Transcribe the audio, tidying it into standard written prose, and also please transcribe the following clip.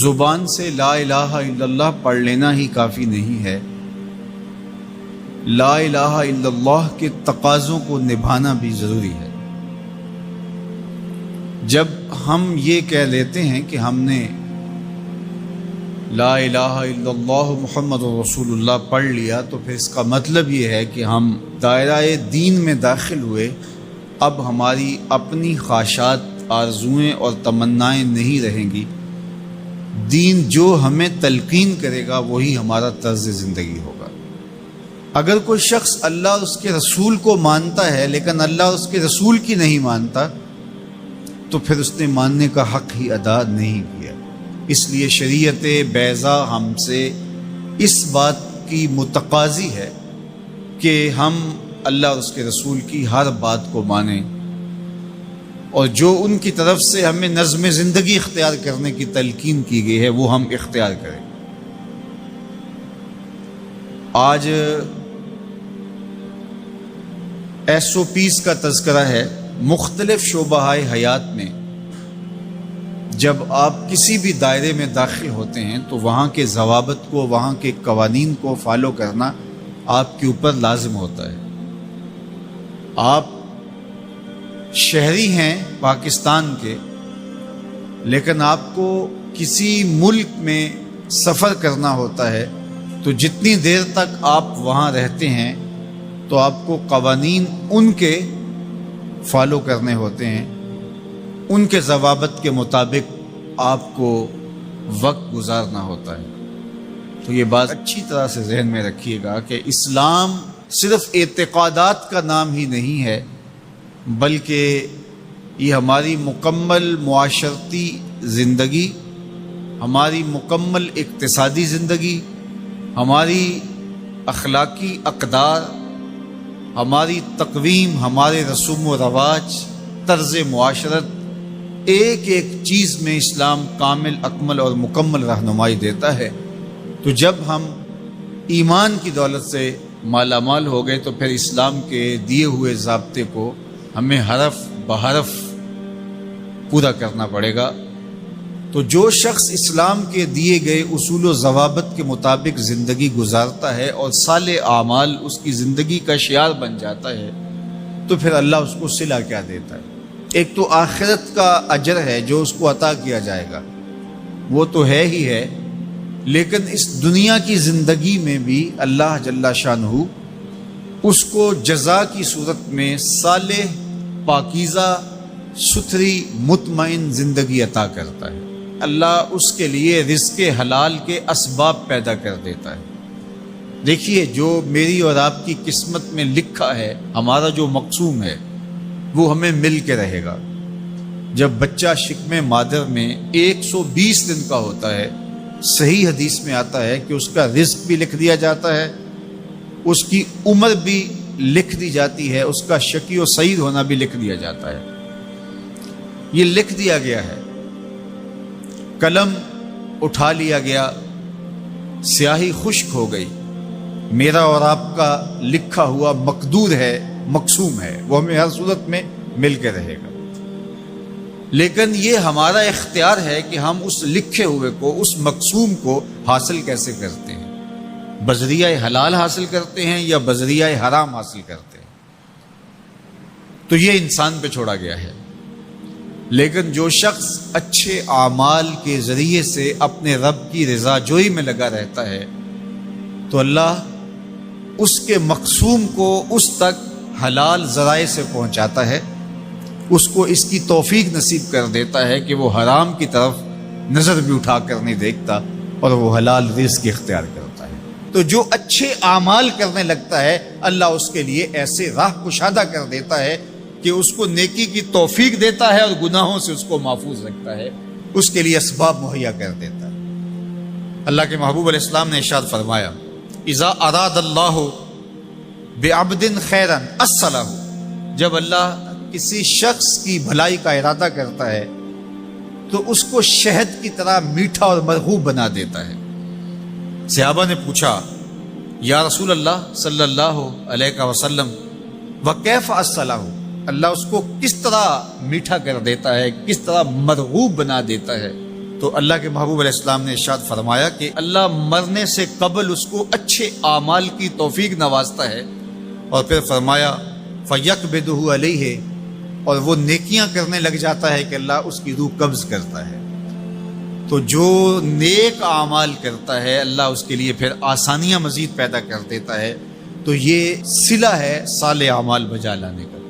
زبان سے لا الہ الا اللہ پڑھ لینا ہی کافی نہیں ہے، لا الہ الا اللہ کے تقاضوں کو نبھانا بھی ضروری ہے۔ جب ہم یہ کہہ لیتے ہیں کہ ہم نے لا الہ الا اللہ محمد رسول اللہ پڑھ لیا، تو پھر اس کا مطلب یہ ہے کہ ہم دائرہ دین میں داخل ہوئے، اب ہماری اپنی خواہشات، آرزوئیں اور تمنائیں نہیں رہیں گی، دین جو ہمیں تلقین کرے گا وہی ہمارا طرز زندگی ہوگا۔ اگر کوئی شخص اللہ اور اس کے رسول کو مانتا ہے لیکن اللہ اور اس کے رسول کی نہیں مانتا، تو پھر اس نے ماننے کا حق ہی ادا نہیں کیا۔ اس لیے شریعت بیضا ہم سے اس بات کی متقاضی ہے کہ ہم اللہ اور اس کے رسول کی ہر بات کو مانیں، اور جو ان کی طرف سے ہمیں نظم زندگی اختیار کرنے کی تلقین کی گئی ہے وہ ہم اختیار کریں۔ آج SOPs کا تذکرہ ہے۔ مختلف شعبہ حیات میں جب آپ کسی بھی دائرے میں داخل ہوتے ہیں تو وہاں کے ضوابط کو، وہاں کے قوانین کو فالو کرنا آپ کے اوپر لازم ہوتا ہے۔ آپ شہری ہیں پاکستان کے، لیکن آپ کو کسی ملک میں سفر کرنا ہوتا ہے، تو جتنی دیر تک آپ وہاں رہتے ہیں تو آپ کو قوانین ان کے فالو کرنے ہوتے ہیں، ان کے ضوابط کے مطابق آپ کو وقت گزارنا ہوتا ہے۔ تو یہ بات اچھی طرح سے ذہن میں رکھیے گا کہ اسلام صرف اعتقادات کا نام ہی نہیں ہے، بلکہ یہ ہماری مکمل معاشرتی زندگی، ہماری مکمل اقتصادی زندگی، ہماری اخلاقی اقدار، ہماری تقویم، ہمارے رسوم و رواج، طرز معاشرت، ایک ایک چیز میں اسلام کامل، اکمل اور مکمل رہنمائی دیتا ہے۔ تو جب ہم ایمان کی دولت سے مالا مال ہو گئے تو پھر اسلام کے دیے ہوئے ضابطے کو ہمیں حرف بحرف پورا کرنا پڑے گا۔ تو جو شخص اسلام کے دیے گئے اصول و ضوابط کے مطابق زندگی گزارتا ہے اور صالح اعمال اس کی زندگی کا شعار بن جاتا ہے، تو پھر اللہ اس کو صلہ کیا دیتا ہے؟ ایک تو آخرت کا اجر ہے جو اس کو عطا کیا جائے گا، وہ تو ہے ہی ہے، لیکن اس دنیا کی زندگی میں بھی اللہ جل شانہ اس کو جزا کی صورت میں صالح، پاکیزہ، ستھری، مطمئن زندگی عطا کرتا ہے۔ اللہ اس کے لیے رزق حلال کے اسباب پیدا کر دیتا ہے۔ دیکھیے، جو میری اور آپ کی قسمت میں لکھا ہے، ہمارا جو مقسوم ہے، وہ ہمیں مل کے رہے گا۔ جب بچہ شکم مادر میں 120 دن کا ہوتا ہے، صحیح حدیث میں آتا ہے کہ اس کا رزق بھی لکھ دیا جاتا ہے، اس کی عمر بھی لکھ دی جاتی ہے، اس کا شقی و سعید ہونا بھی لکھ دیا جاتا ہے۔ یہ لکھ دیا گیا ہے، قلم اٹھا لیا گیا، سیاہی خشک ہو گئی، میرا اور آپ کا لکھا ہوا مقدور ہے، مقسوم ہے، وہ ہمیں ہر صورت میں مل کے رہے گا۔ لیکن یہ ہمارا اختیار ہے کہ ہم اس لکھے ہوئے کو، اس مقسوم کو حاصل کیسے کرتے ہیں، بذریعہ حلال حاصل کرتے ہیں یا بذریعہ حرام حاصل کرتے ہیں، تو یہ انسان پہ چھوڑا گیا ہے۔ لیکن جو شخص اچھے اعمال کے ذریعے سے اپنے رب کی رضا جوئی میں لگا رہتا ہے، تو اللہ اس کے مقسوم کو اس تک حلال ذرائع سے پہنچاتا ہے، اس کو اس کی توفیق نصیب کر دیتا ہے کہ وہ حرام کی طرف نظر بھی اٹھا کر نہیں دیکھتا اور وہ حلال رزق اختیار کرتا ہے۔ تو جو اچھے اعمال کرنے لگتا ہے، اللہ اس کے لیے ایسے راہ کشادہ کر دیتا ہے کہ اس کو نیکی کی توفیق دیتا ہے اور گناہوں سے اس کو محفوظ رکھتا ہے، اس کے لیے اسباب مہیا کر دیتا ہے۔ اللہ کے محبوب علیہ السلام نے ارشاد فرمایا، اذا اراد اللہ بعبد خیرا اصلہ، جب اللہ کسی شخص کی بھلائی کا ارادہ کرتا ہے تو اس کو شہد کی طرح میٹھا اور مرغوب بنا دیتا ہے۔ صحابہ نے پوچھا، یا رسول اللہ صلی اللہ علیہ وسلم، وکیف اصلہ، اللہ اس کو کس طرح میٹھا کر دیتا ہے، کس طرح مرغوب بنا دیتا ہے؟ تو اللہ کے محبوب علیہ السلام نے ارشاد فرمایا کہ اللہ مرنے سے قبل اس کو اچھے اعمال کی توفیق نوازتا ہے، اور پھر فرمایا فَيَقْبِضُهُ عَلَيْهِ، اور وہ نیکیاں کرنے لگ جاتا ہے کہ اللہ اس کی روح قبض کرتا ہے۔ تو جو نیک اعمال کرتا ہے اللہ اس کے لیے پھر آسانیاں مزید پیدا کر دیتا ہے۔ تو یہ صلہ ہے صالح اعمال بجا لانے کا۔